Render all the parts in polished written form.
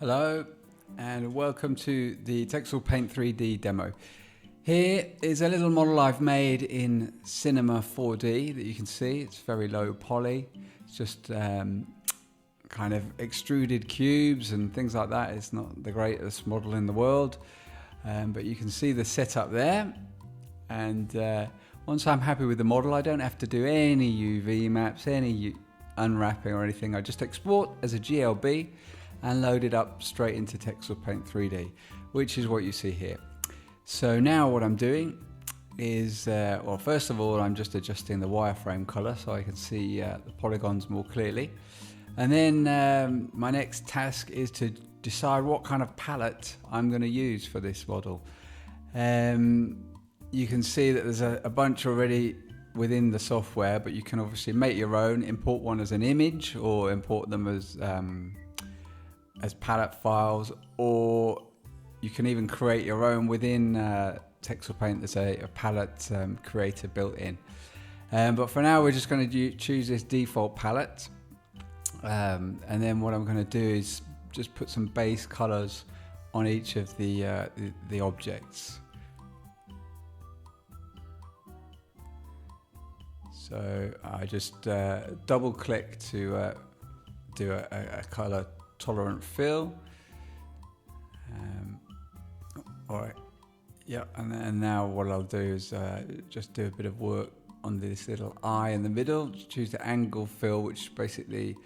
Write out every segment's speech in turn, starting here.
Hello and welcome to the Texel Paint 3D demo. Here is a little model I've made in Cinema 4D that you can see. It's very low poly. It's just kind of extruded cubes and things like that. It's not the greatest model in the world, but you can see the setup there. And once I'm happy with the model, I don't have to do any UV maps, any unwrapping or anything. I just export as a GLB and load it up straight into Texel Paint 3D, which is what you see here. So now what I'm doing is, well, first of all, I'm just adjusting the wireframe color so I can see the polygons more clearly. And then my next task is to decide what kind of palette I'm going to use for this model. You can see that there's a bunch already within the software, but you can obviously make your own, import one as an image or import them as palette files, or you can even create your own within Texel Paint. There's a palette creator built in. But for now, we're just going to choose this default palette. And then what I'm going to do is just put some base colors on each of the objects. So I just double click to do a color tolerant fill. All right, yeah, and then now what I'll do is just do a bit of work on this little eye in the middle. Choose the angle fill, which basically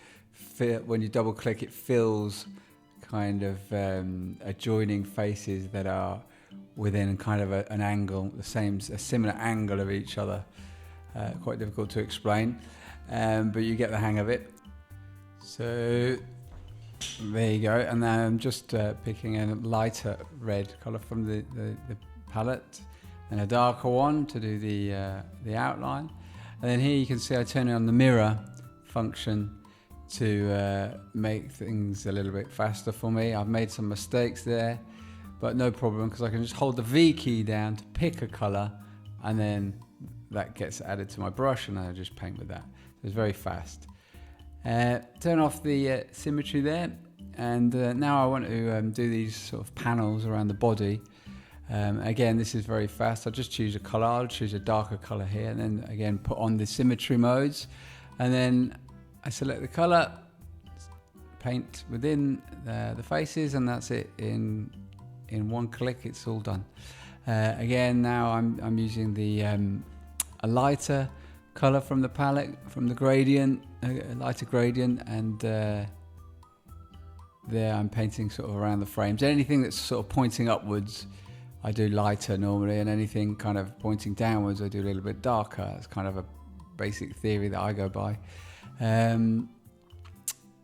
when you double click, it fills kind of adjoining faces that are within kind of an angle, a similar angle of each other. Quite difficult to explain, but you get the hang of it. So there you go, and then I'm just picking a lighter red color from the palette and a darker one to do the outline. And then here you can see I turn on the mirror function to make things a little bit faster for me. I've made some mistakes there, but no problem, because I can just hold the V key down to pick a color, and then that gets added to my brush, and I just paint with that. So it's very fast. Turn off the symmetry there, and now I want to do these sort of panels around the body. Again, this is very fast. I'll just choose a color. I'll choose a darker color here, and then again put on the symmetry modes, and then I select the color, paint within the faces, and that's it. In one click, it's all done. Again, now I'm using a lighter color from the palette, from the gradient, a lighter gradient, and there I'm painting sort of around the frames. Anything that's sort of pointing upwards, I do lighter normally, and anything kind of pointing downwards, I do a little bit darker. It's kind of a basic theory that I go by.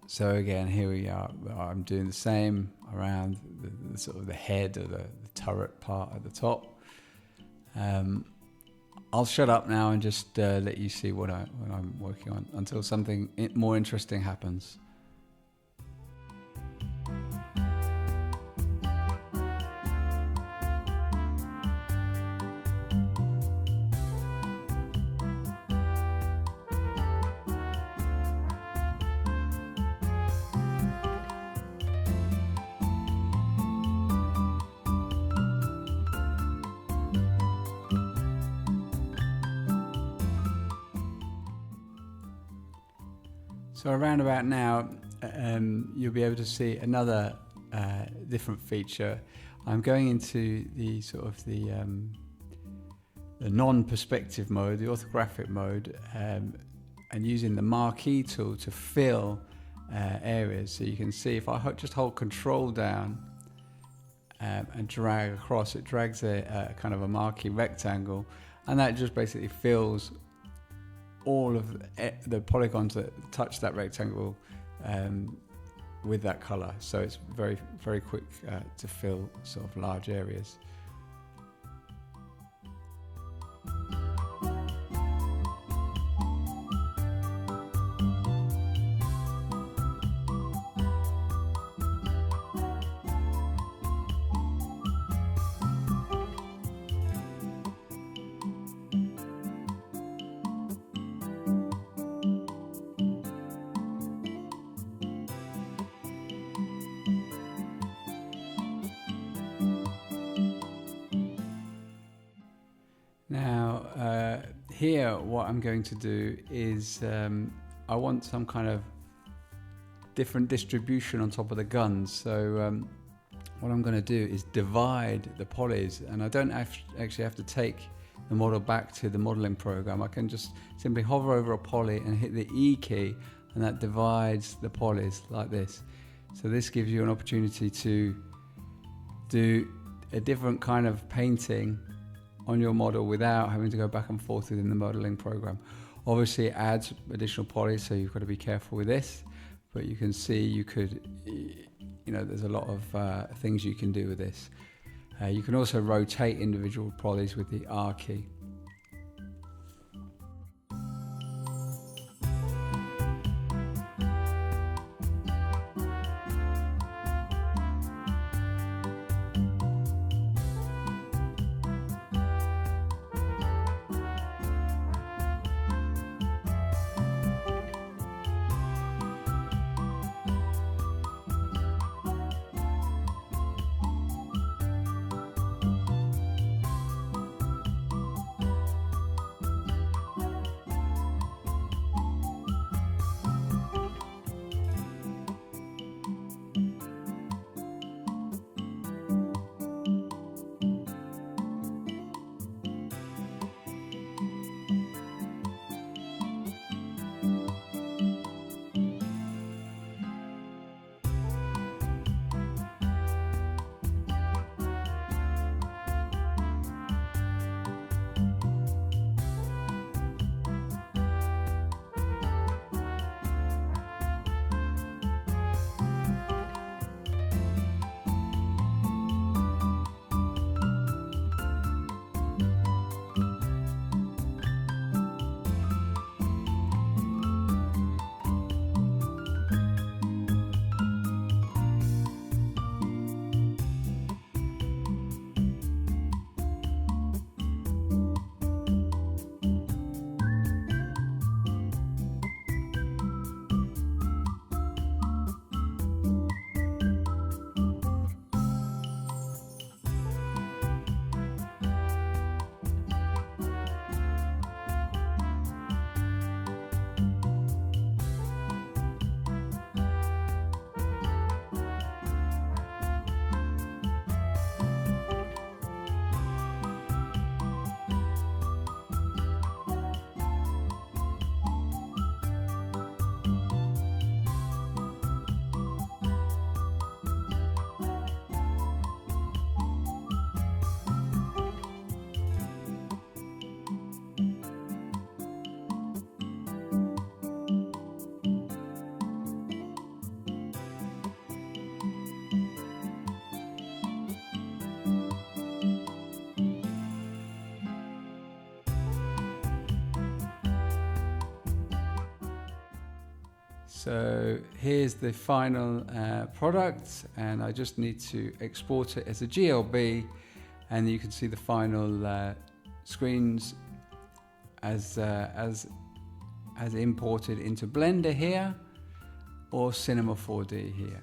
So again, here we are. I'm doing the same around the sort of the head or the turret part at the top. I'll shut up now and just let you see what I'm working on until something more interesting happens. So around about now, you'll be able to see another different feature. I'm going into the sort of the non-perspective mode, the orthographic mode, and using the marquee tool to fill areas. So you can see if I just hold Control down and drag across, it drags a kind of a marquee rectangle, and that just basically fills all of the polygons that touch that rectangle with that color. So it's very, very quick to fill sort of large areas. here what I'm going to do is I want some kind of different distribution on top of the guns. So what I'm going to do is divide the polys, and I don't actually have to take the model back to the modeling program. I can just simply hover over a poly and hit the E key, and that divides the polys like this. So this gives you an opportunity to do a different kind of painting on your model without having to go back and forth within the modeling program. Obviously it adds additional polys, so you've got to be careful with this, but you can see you could, there's a lot of things you can do with this. You can also rotate individual polys with the R key. So here's the final product, and I just need to export it as a GLB, and you can see the final screens as imported into Blender here or Cinema 4D here.